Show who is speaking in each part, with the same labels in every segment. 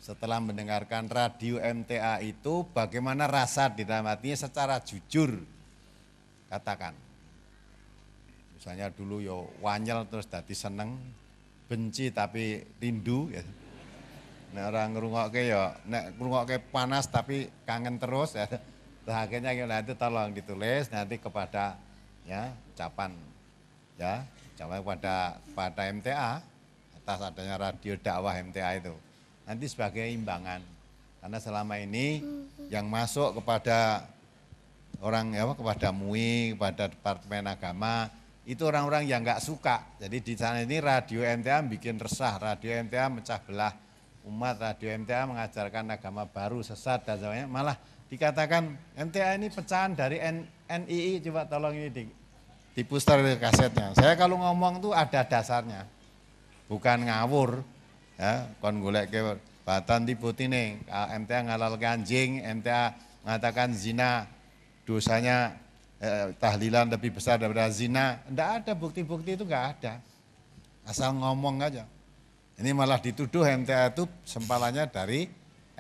Speaker 1: setelah mendengarkan radio MTA itu bagaimana rasa di dalam hatinya secara jujur, katakan. Misalnya dulu yo wanyel terus dadi seneng, benci tapi rindu ya. Nek orang ngrungokke ya, nek ngrungokke panas tapi kangen terus ya. Terus akhirnya itu tolong ditulis nanti kepada ya ucapan ya, ucapan kepada MTA atas adanya radio dakwah MTA itu. Nanti sebagai imbangan. Karena selama ini yang masuk kepada orang ya kepada MUI, kepada Departemen Agama itu orang-orang yang nggak suka. Jadi di sana ini radio MTA bikin resah, radio MTA mecah belah umat, radio MTA mengajarkan agama baru sesat dan sebagainya. Malah dikatakan MTA ini pecahan dari NII, coba tolong ini di puster kasetnya. Saya kalau ngomong tuh ada dasarnya, bukan ngawur. Ya, kon golek ke batan dibutine, MTA ngalalkan anjing, MTA mengatakan zina dosanya tahlilan lebih besar daripada zina. Enggak ada bukti-bukti itu, enggak ada. Asal ngomong aja. Ini malah dituduh MTA itu sempalannya dari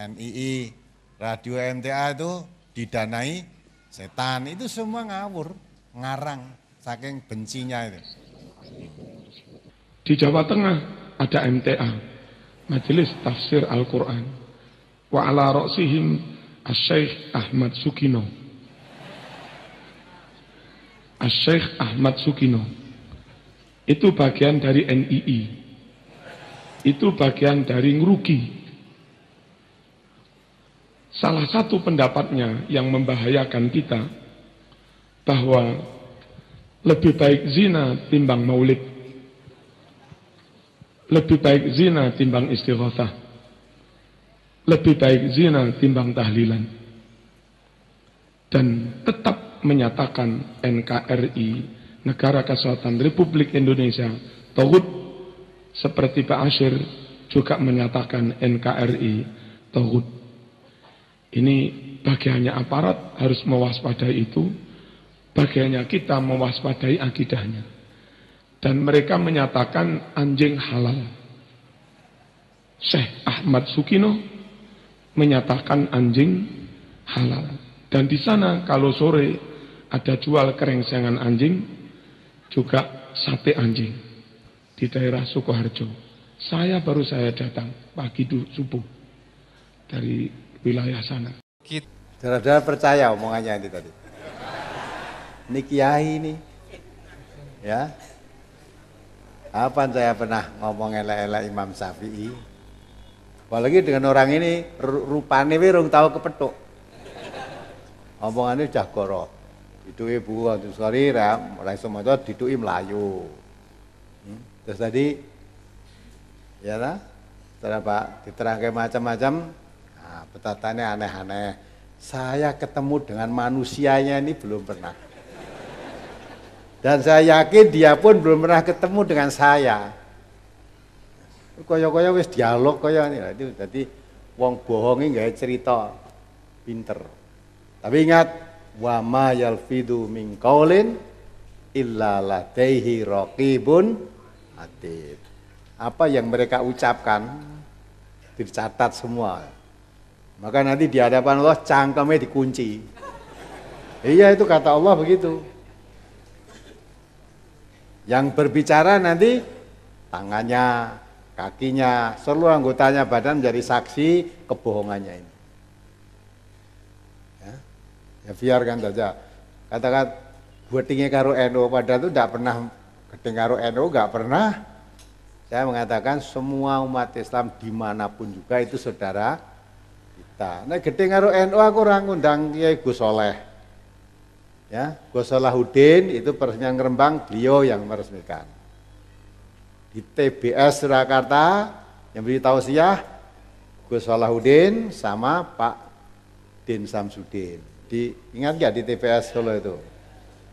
Speaker 1: NII. Radio MTA itu didanai setan. Itu semua ngawur, ngarang, saking bencinya itu.
Speaker 2: Di Jawa Tengah ada MTA, Majelis Tafsir Al-Quran. Wa ala ra'sihim Asy-Syaikh Ahmad Sukino. Asy-Syaikh Ahmad Sukino. Itu bagian dari NII. Itu bagian dari ngerugi. Salah satu pendapatnya yang membahayakan kita, bahwa lebih baik zina timbang maulid. Lebih baik zina timbang istighatsah. Lebih baik zina timbang tahlilan. Dan tetap menyatakan NKRI, Negara Kesatuan Republik Indonesia, tauhid, seperti Pak Asyir juga menyatakan NKRI, tauhid. Ini bagiannya aparat harus mewaspadai itu, bagiannya kita mewaspadai akidahnya. Dan mereka menyatakan anjing halal. Syekh Ahmad Sukino menyatakan anjing halal. Dan di sana kalau sore ada jual kerengsengan anjing, juga sate anjing di daerah Sukoharjo. Saya baru datang pagi subuh dari wilayah sana.
Speaker 1: Saudara-saudara percaya omongannya ini tadi. Ini kiai ini, ya. Apa saya pernah ngomong elek-elek Imam Syafi'i? Apalagi dengan orang ini rupane wirung tahu kepethuk. Omongannya udah goro. Diduki buku Abdul Sorry, mulai semuanya diduki Melayu. Terus tadi, ya lah, setelah Pak diterangkan macam-macam, nah, petatannya aneh-aneh. Saya ketemu dengan manusianya ini belum pernah. Dan saya yakin dia pun belum pernah ketemu dengan saya. Kaya-kaya wis dialog kaya ini. Itu jadi wong bohongi nggak cerita pinter. Tapi ingat, wa ma yalfidu min qaulin illa ladaihi raqibun atid. Apa yang mereka ucapkan dicatat semua. Maka nanti di hadapan Allah cangkemnya dikunci. Iya, itu kata Allah begitu. Yang berbicara nanti tangannya, kakinya, seluruh anggotanya badan menjadi saksi kebohongannya ini. Ya biarkan saja. Katakan buatingnya karo NU, padahal itu tidak pernah gedeng karo NU, nggak pernah. Saya mengatakan semua umat Islam dimanapun juga itu saudara kita. Nah gedeng karo NU aku orang ngundang Kiai Gus Soleh. Ya, Gus Salahuddin itu peresmian Rembang, beliau yang meresmikan. Di TBS Surakarta yang beri tausiah Gus Salahuddin sama Pak Din Samsudin. Ingat nggak di TBS Solo itu?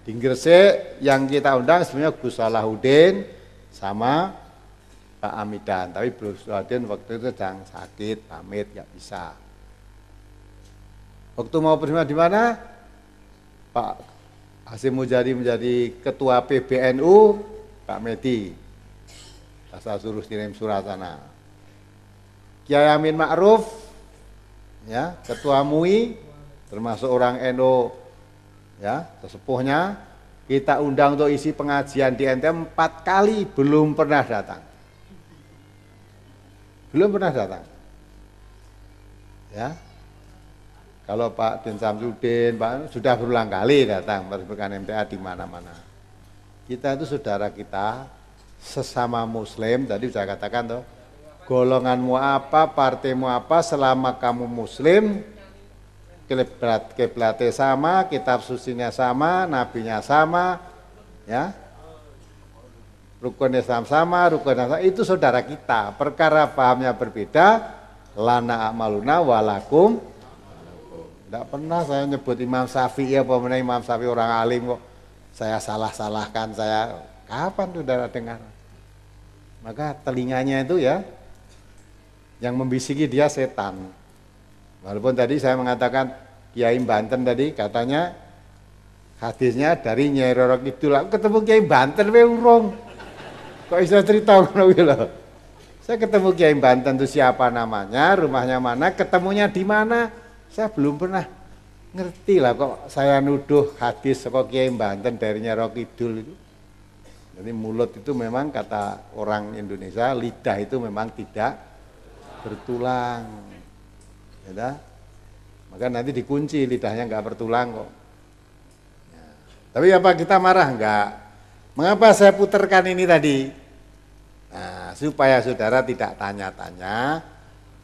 Speaker 1: Di Gresik yang kita undang sebenarnya Gus Salahuddin sama Pak Amidan. Tapi Gus Salahuddin waktu itu sedang sakit, pamit nggak bisa. Waktu mau bersama di mana? Pak Hasyim Mujadi menjadi ketua PBNU, Pak Medi. Saya suruh kirim surat sana. Kiai Amin Ma'ruf, ya, ketua MUI, termasuk orang NU, ya, sesepuhnya, kita undang untuk isi pengajian di NTM 4 kali, belum pernah datang. Belum pernah datang. Ya. Kalau Pak Din Samsudin, Pak sudah berulang kali datang meresmikan MTA di mana-mana. Kita itu saudara kita, sesama Muslim. Tadi saya katakan tuh, golonganmu apa, partaimu apa, selama kamu Muslim, kiblatnya sama, kitab sucinya sama, nabinya sama, ya, rukun Islam sama, itu saudara kita. Perkara pahamnya berbeda, lana amaluna walakum. Tidak pernah saya nyebut Imam Syafi'i apa mana Imam Syafi'i orang alim kok saya salah-salahkan, saya kapan saudara dengar? Maka telinganya itu ya yang membisiki dia setan. Walaupun tadi saya mengatakan Kiai Banten tadi katanya hadisnya dari Nyai Roro Kidul. Aku ketemu Kiai Banten we urung. Kok bisa cerita ngono kuwi lho. Saya ketemu Kiai Banten itu siapa namanya, rumahnya mana, ketemunya di mana? Saya belum pernah ngerti lah kok saya nuduh hadis kok Kiai Banten dari Nyai Roro Kidul itu. Jadi mulut itu memang kata orang Indonesia, lidah itu memang tidak bertulang. Ya, maka nanti dikunci lidahnya nggak bertulang kok. Ya. Tapi apa kita marah enggak? Mengapa saya putarkan ini tadi? Nah, supaya saudara tidak tanya-tanya,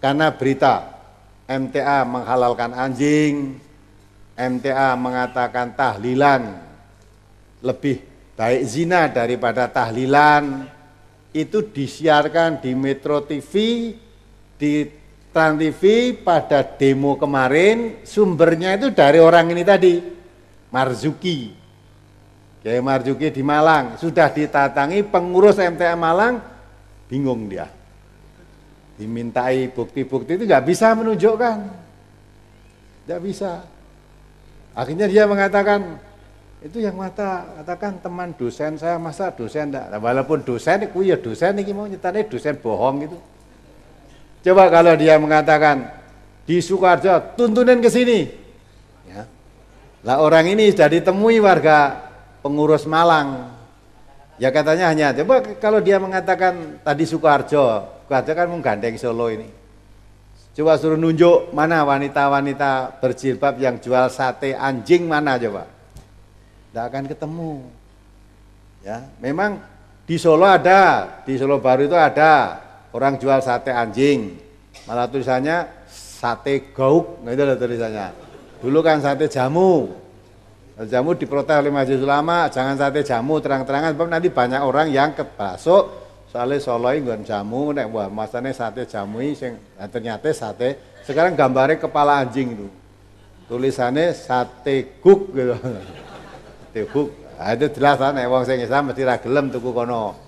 Speaker 1: karena berita MTA menghalalkan anjing, MTA mengatakan tahlilan lebih baik zina daripada tahlilan, itu disiarkan di Metro TV, di Trans TV pada demo kemarin, sumbernya itu dari orang ini tadi, Marzuki. Kiai Marzuki di Malang, sudah ditatangi pengurus MTA Malang, bingung dia. Dimintai bukti-bukti itu nggak bisa menunjukkan, nggak bisa. Akhirnya dia mengatakan, itu yang katakan teman dosen saya, masa dosen enggak? Walaupun dosen, itu ya dosen, ini mau nyetane dosen bohong gitu. Coba kalau dia mengatakan di Sukoharjo, tuntunin ke sini. Ya. Lah orang ini sudah ditemui warga pengurus Malang. Ya katanya hanya, coba kalau dia mengatakan tadi Sukoharjo kan menggandeng Solo ini. Coba suruh nunjuk mana wanita-wanita berjilbab yang jual sate anjing mana coba. Tidak akan ketemu. Ya, memang di Solo ada, di Solo Baru itu ada orang jual sate anjing. Malah tulisannya sate gauk, nah itu ada tulisannya. Dulu kan sate jamu. Jamu diprotes oleh Majelis Ulama, jangan sate jamu terang-terangan, sebab nanti banyak orang yang kebasuk. Soalnya Solo ini nggon jamu, nek wah masane sate jamu sing ternyata sate. Sekarang gambarnya kepala anjing itu. Tulisannya sate guk gitu. Sate guk. Nah, itu jelas kan nek wong sing Islam mesti ra gelem tuku kono.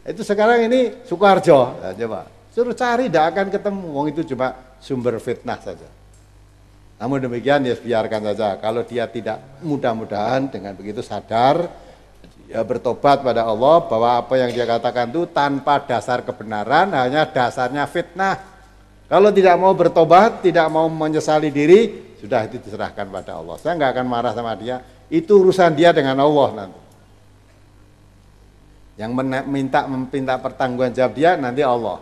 Speaker 1: Itu sekarang ini Sukoharjo. Nah, coba suruh cari tidak akan ketemu. Wong itu cuma sumber fitnah saja. Namun demikian ya biarkan saja. Kalau dia tidak, mudah-mudahan dengan begitu sadar, ya bertobat pada Allah bahwa apa yang dia katakan itu tanpa dasar kebenaran, hanya dasarnya fitnah. Kalau tidak mau bertobat, tidak mau menyesali diri, sudah itu diserahkan pada Allah. Saya nggak akan marah sama dia. Itu urusan dia dengan Allah nanti. Yang meminta pertanggungan jawab dia nanti Allah.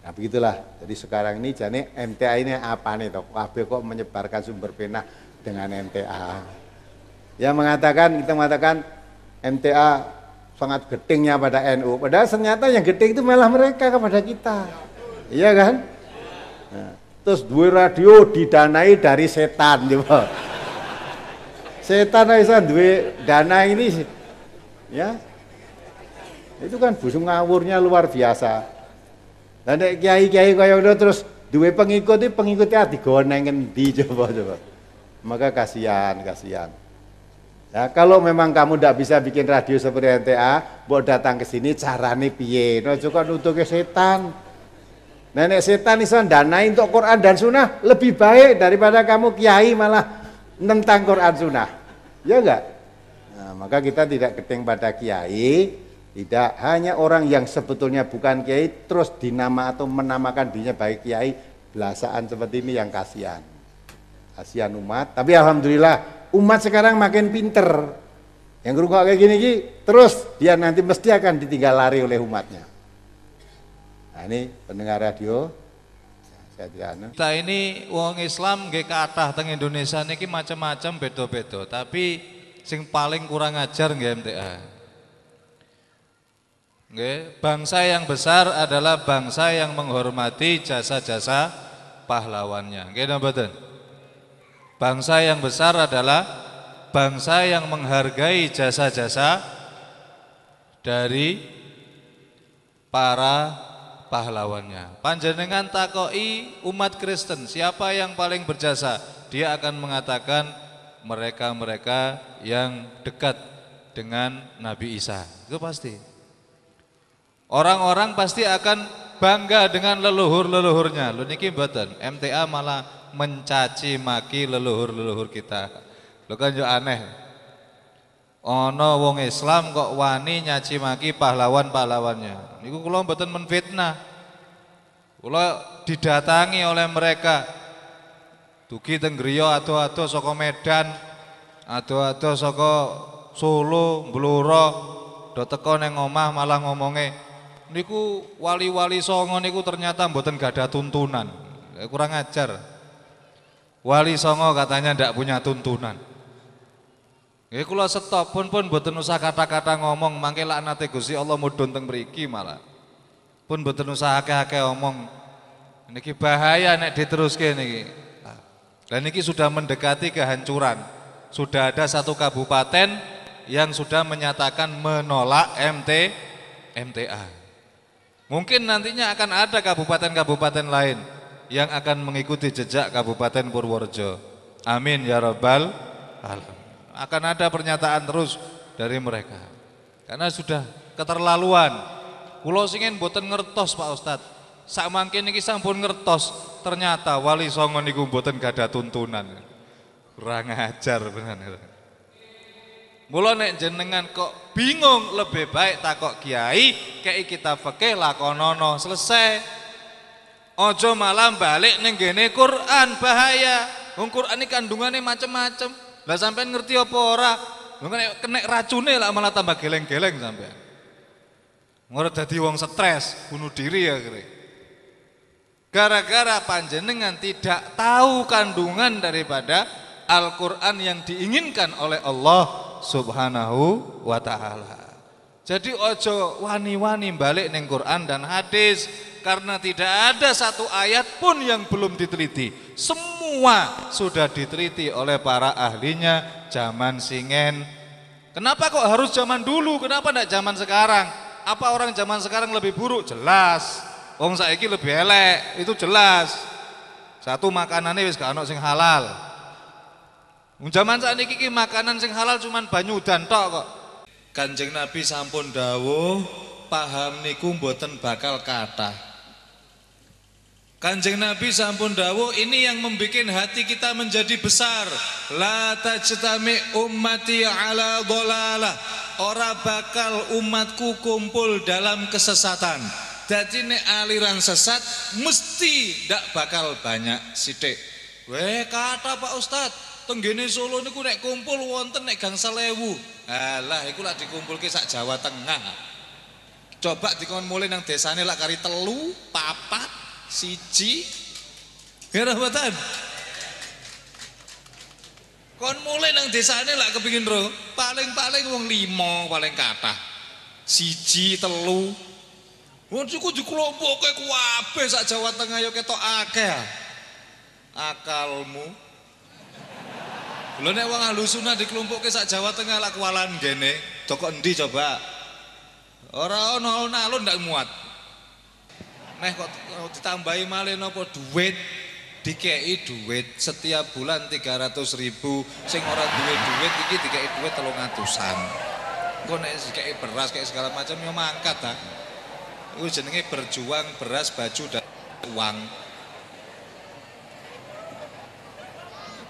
Speaker 1: Nah begitulah. Jadi sekarang ini jadi MTA ini apa nih toh? KB kok menyebarkan sumber fitnah dengan MTA. Yang mengatakan, kita mengatakan MTA sangat getingnya pada NU. Padahal ternyata yang geting itu malah mereka kepada kita. Iya kan? Nah, terus dua radio didanai dari setan. Coba. Setan bisa dua dana ini, ya. Itu kan busung ngawurnya luar biasa. Dan kiai-kiai kaya udah terus dua pengikutnya digoneng ngendi coba. Maka kasihan. Ya, kalau memang kamu tidak bisa bikin radio seperti NTA, buat datang ke sini carane piye? No juga nutuke setan. Nenek setan iso danai untuk Quran dan Sunnah lebih baik daripada kamu kiai malah tentang Quran Sunnah. Ya enggak? Nah, maka kita tidak keting pada kiai, Tidak, hanya orang yang sebetulnya bukan kiai terus dinama atau menamakan dirinya baik kiai, belasaan seperti ini yang kasihan. Kasihan umat, tapi alhamdulillah umat sekarang makin pinter. Yang ngerungok kayak gini terus dia nanti mesti akan ditinggal lari oleh umatnya. Nah ini pendengar radio,
Speaker 3: kita ini wong Islam nggih kathah teng Indonesia niki macam-macam beda-beda, tapi sing paling kurang ajar nggih MTA. Nggih, bangsa yang besar adalah bangsa yang menghormati jasa-jasa pahlawannya. Nggih napa mboten? Bangsa yang besar adalah bangsa yang menghargai jasa-jasa dari para pahlawannya. Panjenengan takoki umat Kristen, siapa yang paling berjasa? Dia akan mengatakan mereka-mereka yang dekat dengan Nabi Isa. Itu pasti. Orang-orang pasti akan bangga dengan leluhur-leluhurnya. Lho niki mboten, MTA malah mencaci maki leluhur-leluhur kita. Lho kan yo aneh. Ana wong Islam kok wani nyaci maki pahlawan-pahlawannya. Niku kula mboten menfitnah. Kula didatangi oleh mereka. Dugi teng griya ado-ado saka Medan, ado-ado saka Solo, Blora, do teko ning omah malah ngomonge niku wali-wali songo niku ternyata mboten gadah tuntunan. Kurang ajar. Wali songo katanya ndak punya tuntunan. Nggih kula stop pun mboten usah kata-kata ngomong mangke laknate Gusti Allah mudhun teng mriki malah. Pun mboten usah akeh-akeh omong. Niki bahaya nek diteruske niki. Dan niki sudah mendekati kehancuran. Sudah ada satu kabupaten yang sudah menyatakan menolak MTA. Mungkin nantinya akan ada kabupaten-kabupaten lain yang akan mengikuti jejak Kabupaten Purworejo. Amin ya rabbal alamin. Akan ada pernyataan terus dari mereka. Karena sudah keterlaluan. Kula singen mboten ngertos Pak Ustadz. Samangke niki sampun ngertos, ternyata wali songo niku mboten gadah tuntunan. Kurang ajar bener. Mula nek jenengan kok bingung lebih baik takok kiai, kei kita fikih lakonono selesai. Ojo malah balik ning gene Quran bahaya. Wong Quran iki kandungane macem-macem. Lah sampean ngerti apa ora? Lho nek kena racune lah malah tambah geleng-geleng sampean. Ngora dadi wong stres, bunuh diri ya kira. Gara-gara panjenengan tidak tahu kandungan daripada Al-Quran yang diinginkan oleh Allah Subhanahu wa ta'ala. Jadi ojo wani-wani balik neng Quran dan hadis, karena tidak ada satu ayat pun yang belum diteliti. Semua sudah diteliti oleh para ahlinya zaman singen. Kenapa kok harus zaman dulu? Kenapa tidak zaman sekarang? Apa orang zaman sekarang lebih buruk? Jelas. Wong saiki lebih elek, itu jelas. Satu makanannya wis gak ono sing halal. Zaman sakniki iki makanan sing halal cuman banyu udan tok kok. Kanjeng Nabi sampun dawuh, paham niku mboten bakal kathah. Kanjeng Nabi sampun dawuh, ini yang membuat hati kita menjadi besar. La tajtami ummati ala dhalalah. Ora bakal umatku kumpul dalam kesesatan. Jadi nek aliran sesat mesti ndak bakal banyak sithik. Weh kata Pak Ustadz, tenggene Solo niku nek kumpul wonten nek gangsal ewu. Alah iku lak dikumpulke sak Jawa Tengah. Coba dikon mulai nang desane lak kari 3, 4, 1. Nggih mboten? Kon mulai nang desane lak kepengin ro, paling-paling wong 5 paling kathah. 1, 3. Wong iku dikelompokke kabeh sak Jawa Tengah ya ketok akeh. Akalmu. Lho nek wong ahlu sunah dikelompokke sak Jawa Tengah lak kualan gene, dok endi coba? Ora ono alun ndak muat. Meh kok ditambahi malih napa duit? Dikei duit setiap bulan 300.000. Sing ora duwe duit iki dikei duit 300-an. Engko nek dikei beras kayak segala macam yo mangkat ta. Itu jenenge berjuang beras, baju dan uang.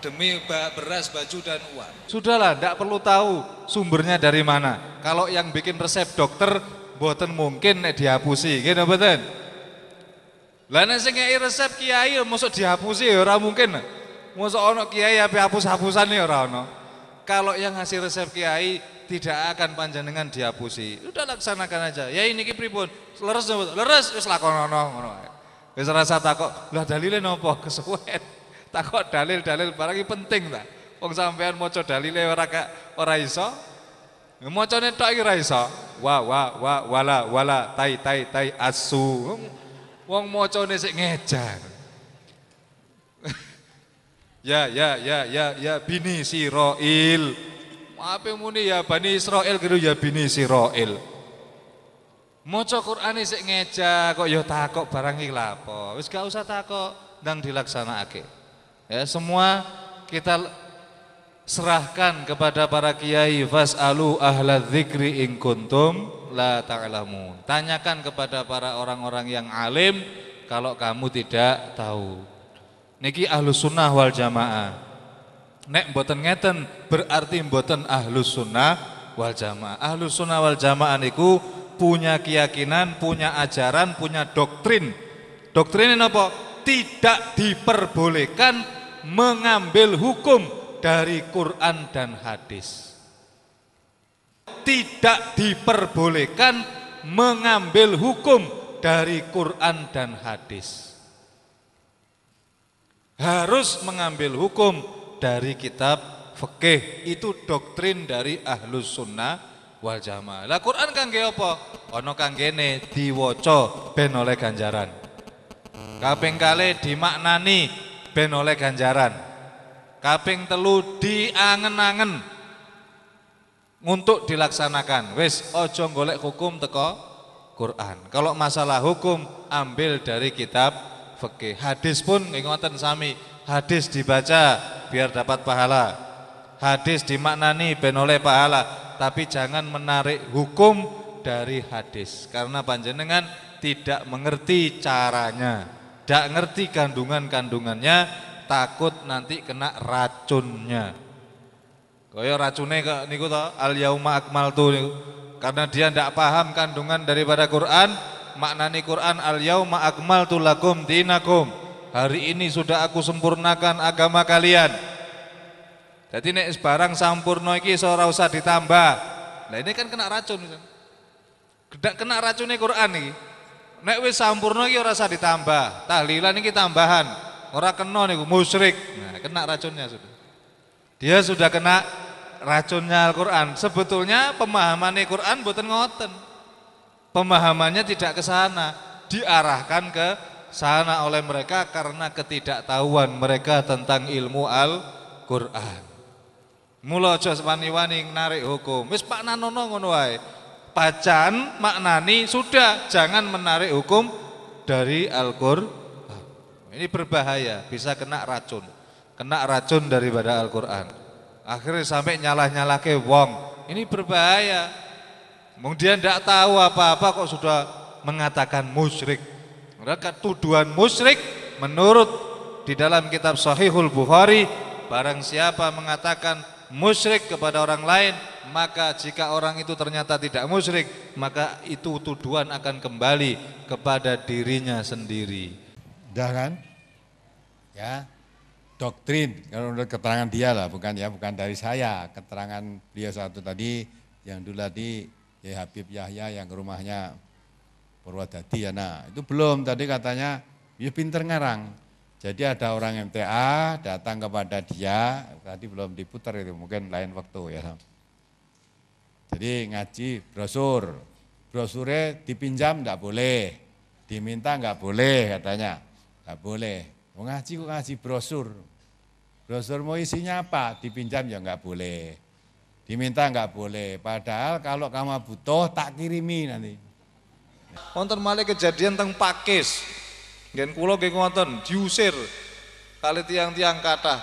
Speaker 3: demi beras, baju dan uang. Sudahlah, tidak perlu tahu sumbernya dari mana. Kalau yang bikin resep dokter, mboten mungkin nek dihapusi, gitu mboten. Lah nek sing ngeki resep kiai mosok dihapusi ya ora mungkin. Mosok ana kiai ape hapus-hapusan ya ora ana. Kalau yang ngasih resep kiai tidak akan panjenengan dihapusi. Udah laksanakan aja. Ya ini ki pripun? Leres wis lakonono ngono wae. Wis rasa takok, lah dalile napa kesuwen. Takok dalil-dalil barang iki penting ta. Wong sampean maca dalile ora iso. Macane tok iki ora iso. Wala tai asu. Wong macane sik ngejar. Ya bini Sirail. Ape muni ya Bani Israil gitu ya bini Sirail. Maca Qur'ane sik ngejar kok ya takok barang iki lha apa. Wis gak usah takok, ndang dilaksanakake. Ya, semua kita serahkan kepada para kiai, fas'alu ahla dzikri in kuntum la ta'lamun. Tanyakan kepada para orang-orang yang alim kalau kamu tidak tahu. Niki ahlus sunnah wal jamaah. Nek mboten ngeten berarti mboten ahlus sunnah wal jamaah. Ahlus sunnah wal jamaah niku punya keyakinan, punya ajaran, punya doktrin. Doktrinnya apa? Tidak diperbolehkan mengambil hukum dari Quran dan hadis. Tidak diperbolehkan mengambil hukum dari Quran dan hadis. Harus mengambil hukum dari kitab fikih. Itu doktrin dari ahlus sunnah wal jamaah. Lah Quran kangge apa? Ana kanggene diwaca ben oleh ganjaran. Kaping kalih dimaknani ben oleh ganjaran. Kaping telu diangen-angen untuk dilaksanakan. Wis aja golek hukum teko Quran. Kalau masalah hukum ambil dari kitab fikih. Hadis pun ngoten sami. Hadis dibaca biar dapat pahala. Hadis dimaknani ben oleh pahala, tapi jangan menarik hukum dari hadis karena panjenengan tidak mengerti caranya. Tidak ngerti kandungan-kandungannya, takut nanti kena racunnya. Kaya racune kok niku to al yauma akmaltu niku. Karena dia tidak paham kandungan daripada Quran, maknani Quran al yauma akmaltu lakum dinakum. Hari ini sudah aku sempurnakan agama kalian. Jadi nek barang sampurno iki ora usah ditambah. Lah ini kan kena racun. Kena racune Quran iki. Nek wis sampurna iki ora usah ditambah. Tahlilan iki tambahan. Ora kena niku musyrik. Nah, kena racunnya sudah. Dia sudah kena racunnya Al-Qur'an. Sebetulnya pemahaman Al-Qur'an mboten ngoten. Pemahamannya tidak ke sana, diarahkan ke sana oleh mereka karena ketidaktahuan mereka tentang ilmu Al-Qur'an. Mula aja wani-wani narik hukum. Wis Pak Nanono ngono wae. Bacaan maknani sudah, jangan menarik hukum dari Al-Qur'an. Ini berbahaya, bisa kena racun daripada Al-Qur'an. Akhirnya sampai nyalah-nyalahke wong. Ini berbahaya. Kemudian tidak tahu apa-apa kok sudah mengatakan musyrik. Mereka tuduhan musyrik menurut di dalam kitab Sahihul Bukhari, barang siapa mengatakan musyrik kepada orang lain, maka jika orang itu ternyata tidak musyrik, maka itu tuduhan akan kembali kepada dirinya sendiri.
Speaker 1: Udah kan? Ya, doktrin kalau menurut keterangan dia lah, bukan dari saya. Keterangan beliau satu tadi yang dulu tadi ya Habib Yahya yang rumahnya Purwodadi ya. Nah, itu belum tadi katanya ya pinter ngarang. Jadi ada orang MTA datang kepada dia, tadi belum diputar itu, mungkin lain waktu ya. Jadi ngaji brosurnya dipinjam enggak boleh, diminta enggak boleh katanya, enggak boleh. Mau ngaji kok ngaji brosur mau isinya apa, dipinjam ya enggak boleh, diminta enggak boleh. Padahal kalau kamu butuh tak kirimi nanti.
Speaker 3: Wonten malih kejadian teng Pakis. Ngen kula nggih ngoten, diusir kali tiang-tiang kathah.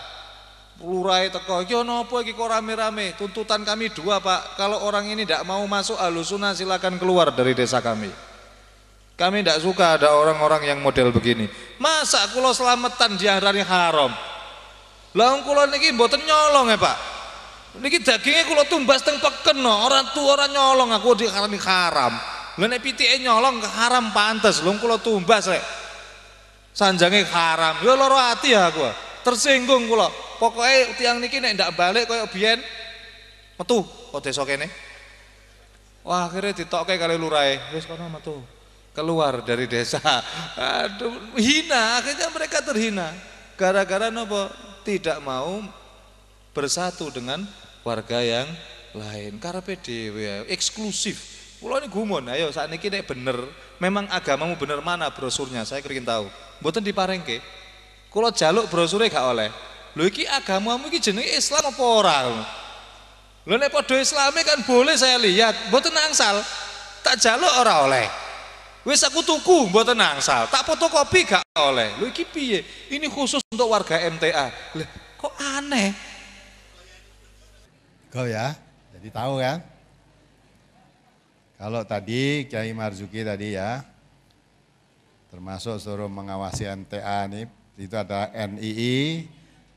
Speaker 3: Lurahe teko, "Iki ana apa iki kok rame-rame? Tuntutan kami 2, Pak. Kalau orang ini tidak mau masuk Ahlussunnah silakan keluar dari desa kami. Kami tidak suka ada orang-orang yang model begini. Masa kula selamatan diarani haram? Lah kula niki mboten nyolong ya Pak. Niki dagingnya kula tumbas teng peken orang tua orang nyolong aku dikarani haram. Lah nek pitike nyolong haram pantes lho kula tumbas rek. Sanjange haram. Ya lara ati ya aku. Tersinggung kula. Pokoke tiang niki nek ndak balik koyo biyen metu kok desa kene. Wah akhirnya ditokke kali lurahe. Wis kono metu. Keluar dari desa. Aduh, hina, akhirnya mereka terhina. Gara-gara nopo? Tidak mau bersatu dengan warga yang lain. Karepe dhewe eksklusif. Kula ini gumun, ayo saat ini nek bener, memang agamamu bener mana brosurnya? Saya kepengin tahu. Mboten diparengke. Kula jaluk brosurnya gak oleh. Lho iki agamamu iki jenenge Islam apa ora? Lho nek padha Islame kan boleh saya lihat, mboten angsal. Tak jaluk ora oleh. Wis aku tuku mboten angsal, tak fotokopi gak oleh. Lho iki piye? Ini khusus untuk warga MTA. Lah kok aneh?
Speaker 1: Kau ya, jadi tahu kan? Kalau tadi Kiai Marzuki tadi ya, termasuk suruh mengawasi MTA nih, itu ada NII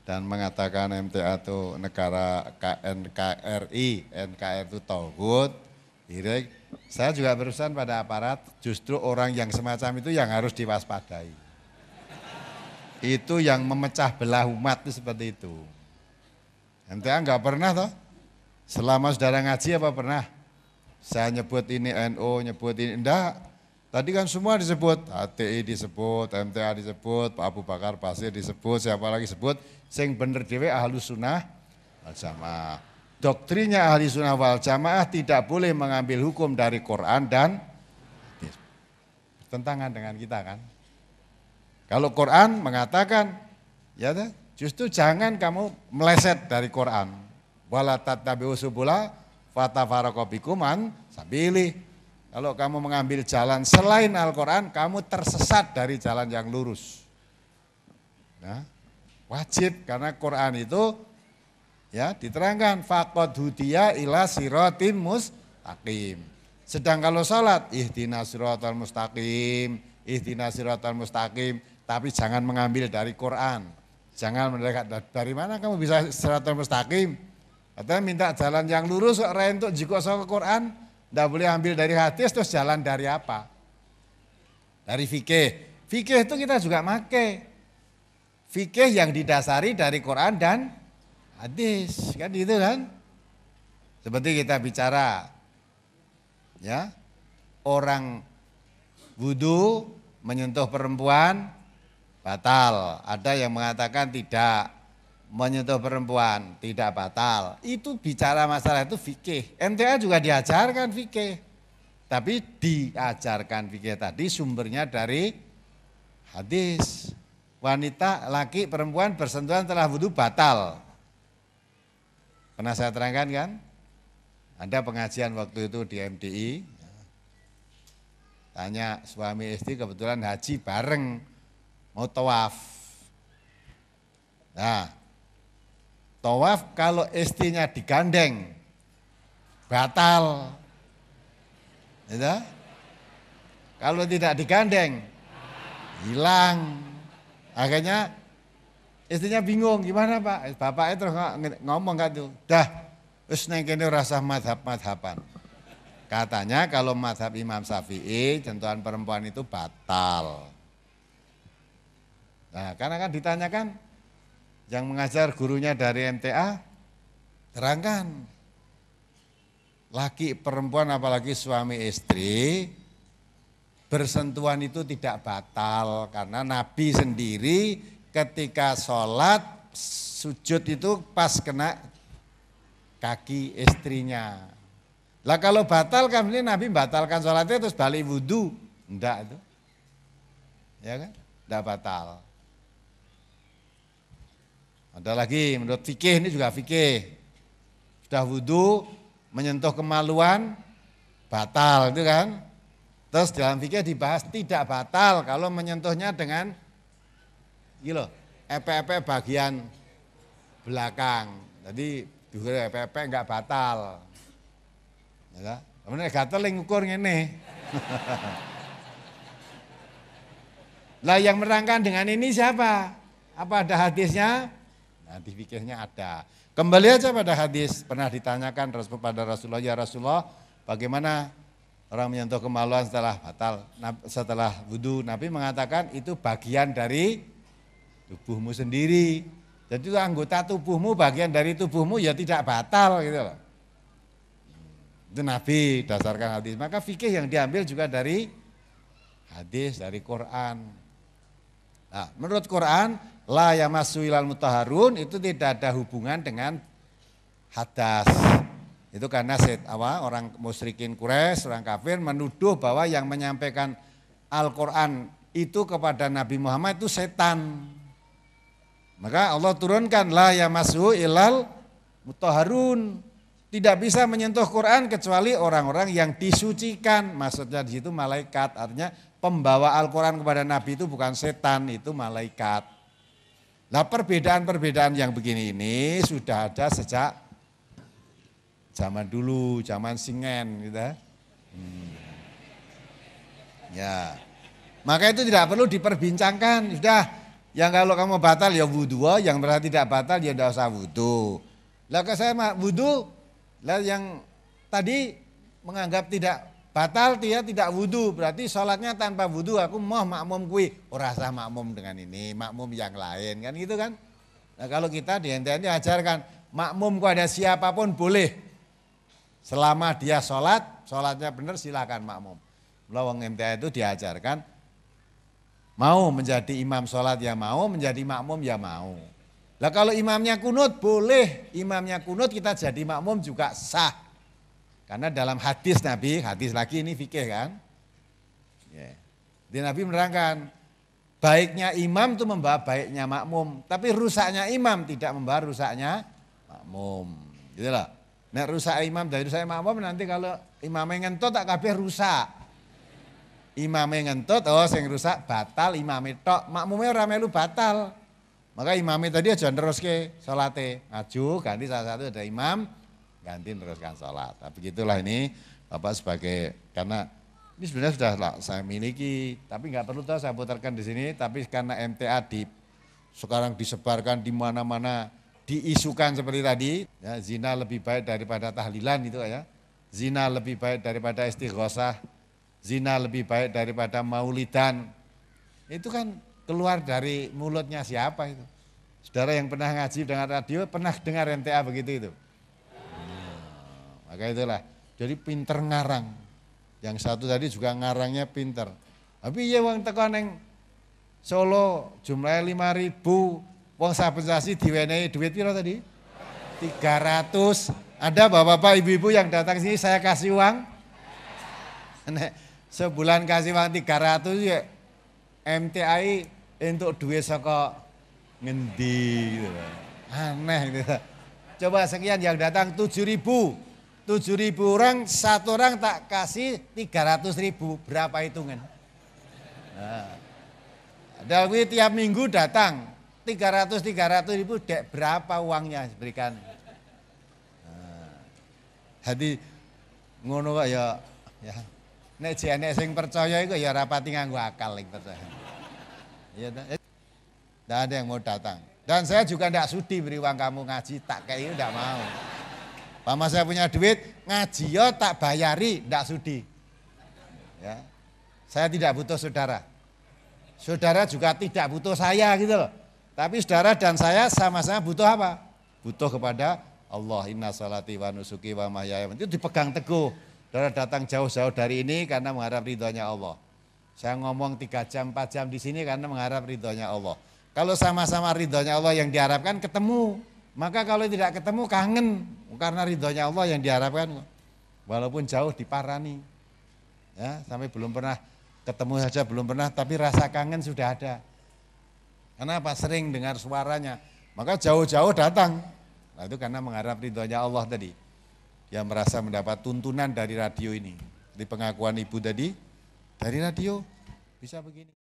Speaker 1: dan mengatakan MTA itu negara NKRI, NKRI itu tauhid. Saya juga berurusan pada aparat, justru orang yang semacam itu yang harus diwaspadai. Itu yang memecah belah umat itu seperti itu. MTA enggak pernah toh, selama saudara ngaji apa pernah? Saya nyebut ini NU, nyebut ini, enggak. Tadi kan semua disebut, HTI disebut, MTA disebut, Pak Abu Bakar Basir disebut, siapa lagi sebut, sing bener dhewe Ahlus Sunnah wal Jamaah. Doktrinnya Ahli Sunnah wal Jamaah tidak boleh mengambil hukum dari Quran dan hadis. Bertentangan dengan kita kan. Kalau Quran mengatakan, ya justru jangan kamu meleset dari Quran. Wala tattabi'u subula fatafaraqu bikum an sabili. Kalau kamu mengambil jalan selain Al-Quran, kamu tersesat dari jalan yang lurus. Nah, wajib karena Quran itu ya diterangkan faqad hudiya ila siratin mustaqim. Sedang kalau salat ihdinas siratal mustaqim, ihdinas siratal mustaqim, tapi jangan mengambil dari Quran. Jangan mendekat dari mana kamu bisa siratal mustaqim? Katanya minta jalan yang lurus kok ra entuk jiko saka Quran. Tidak boleh ambil dari hadis, terus jalan dari apa? Dari fikih. Fikih itu kita juga make. Fikih yang didasari dari Quran dan hadis. Kan gitu kan? Seperti kita bicara, ya, orang wudu menyentuh perempuan batal. Ada yang mengatakan tidak. Menyentuh perempuan tidak batal. Itu bicara masalah itu fikih. MTA juga diajarkan fikih. Tapi diajarkan fikih tadi sumbernya dari hadis. Wanita, laki, perempuan bersentuhan setelah wudu batal. Pernah saya terangkan kan? Ada pengajian waktu itu di MDI. Tanya suami istri kebetulan haji bareng mau tawaf. Nah, tawaf kalau istrinya digandeng batal. Ya? Kalau tidak digandeng hilang. Akhirnya istrinya bingung gimana Pak? Bapaknya terus ngomong kan tuh. Dah wis neng kene rasa madhab-madhaban. Katanya kalau madhab Imam Syafi'i sentuhan perempuan itu batal. Nah, karena kan ditanyakan yang mengajar gurunya dari MTA, terangkan. Laki perempuan apalagi suami istri, bersentuhan itu tidak batal. Karena Nabi sendiri ketika sholat, sujud itu pas kena kaki istrinya. Lah kalau batal kan ini Nabi batalkan sholatnya terus balik wudhu. Enggak itu. Ya kan? Enggak batal. Ada lagi menurut fikih, ini juga fikih. Sudah wudhu, menyentuh kemaluan, batal itu kan. Terus dalam fikih dibahas tidak batal kalau menyentuhnya dengan gini loh, epe-epe bagian belakang. Jadi juga epe-epe enggak batal. Ya, kemudian gatel yang ngukur ngene. Lah yang merangkan dengan ini siapa? Apa ada hadisnya? Nanti fikihnya ada. Kembali aja pada hadis, pernah ditanyakan pada Rasulullah, ya Rasulullah, bagaimana orang menyentuh kemaluan setelah wudu? Nabi mengatakan itu bagian dari tubuhmu sendiri. Jadi itu anggota tubuhmu, bagian dari tubuhmu ya tidak batal gitu loh. Itu Nabi dasarkan hadis. Maka fikih yang diambil juga dari hadis, dari Quran. Nah, menurut Quran, la yamassu ilal mutahharun itu tidak ada hubungan dengan hadas. Itu karena orang musyrikin Quraisy, orang kafir menuduh bahwa yang menyampaikan Al-Quran itu kepada Nabi Muhammad itu setan. Maka Allah turunkan la yamassu ilal mutahharun. Tidak bisa menyentuh Quran kecuali orang-orang yang disucikan. Maksudnya di situ malaikat. Artinya pembawa Al-Quran kepada Nabi itu bukan setan, itu malaikat. Nah, perbedaan-perbedaan yang begini ini sudah ada sejak zaman dulu, zaman Singen gitu. Ya. Maka itu tidak perlu diperbincangkan. Sudah, yang kalau kamu batal ya wudu, yang berarti tidak batal ya tidak usah wudu. Lah kalau saya wudu, lah yang tadi menganggap tidak batal dia tidak wudu, berarti sholatnya tanpa wudu, aku mau makmum kui, ora sah makmum dengan ini, makmum yang lain kan gitu kan. Nah kalau kita di NTN ajarkan makmum kepada siapapun boleh, selama dia sholatnya benar silakan makmum. Lawang MTA itu diajarkan mau menjadi imam sholat ya mau, menjadi makmum ya mau. Lah kalau imamnya kunut boleh, imamnya kunut kita jadi makmum juga sah. Karena dalam hadis Nabi, hadis lagi ini fikih kan. Ya. Di Nabi menerangkan baiknya imam itu membawa baiknya makmum, tapi rusaknya imam tidak membawa rusaknya makmum. Gitu loh. Nek rusak imam dari rusak makmum nanti kalau imamnya ngentut tak kabeh rusak. Imamnya ngentut, oh sing rusak batal imamnya tok, makmumnya ora melu batal. Maka imamnya tadi aja neruske salate, maju ganti salah satu ada imam, ganti teruskan sholat. Tapi begitulah ini Bapak sebagai, karena ini sebenarnya sudah saya miliki, tapi nggak perlu tahu saya putarkan di sini. Tapi karena MTA sekarang disebarkan di mana-mana, diisukan seperti tadi, ya, zina lebih baik daripada tahlilan itu ya, zina lebih baik daripada istighosah, zina lebih baik daripada maulidan, itu kan keluar dari mulutnya siapa itu? Saudara yang pernah ngaji dengan radio, pernah dengar MTA begitu itu? Maka itulah, jadi pinter ngarang. Yang satu tadi juga ngarangnya pinter. Tapi ya wong teko neng Solo jumlahnya 5.000, wong saben sasi diwenehi duit piro tadi? 300. Ada bapak-bapak ibu-ibu yang datang sini saya kasih uang. Nek sebulan kasih uang 300 ya MTI untuk duit saka ngendi gitu. Aneh gitu. Coba sekian yang datang 7.000 orang, satu orang tak kasih 300.000, berapa hitungan? Nah, Dalwi tiap minggu datang 300.000, dek berapa uangnya diberikan? Nah, jadi ngono kok ya. Nek jane sing percaya iku ya rapati nganggo akal iki percaya. Ya, tidak ada yang mau datang. Dan saya juga tidak sudi beri uang kamu ngaji, tak kayak tidak mau. Pama saya punya duit, ngaji yo tak bayari, tidak sudi. Ya. Saya tidak butuh saudara. Saudara juga tidak butuh saya gitu loh. Tapi saudara dan saya sama-sama butuh apa? Butuh kepada Allah. Inna sholati wa nusuki wa mahyaya. Itu dipegang teguh. Saudara datang jauh-jauh dari ini karena mengharap ridhonya Allah. Saya ngomong 3 jam, 4 jam di sini karena mengharap ridhonya Allah. Kalau sama-sama ridhonya Allah yang diharapkan ketemu. Maka kalau tidak ketemu kangen. Karena ridhonya Allah yang diharapkan. Walaupun jauh diparani. Ya, sampai belum pernah ketemu saja belum pernah, tapi rasa kangen sudah ada. Kenapa? Sering dengar suaranya. Maka jauh-jauh datang. Nah, itu karena mengharap ridhonya Allah tadi. Dia merasa mendapat tuntunan dari radio ini. Di pengakuan ibu tadi, dari radio bisa begini.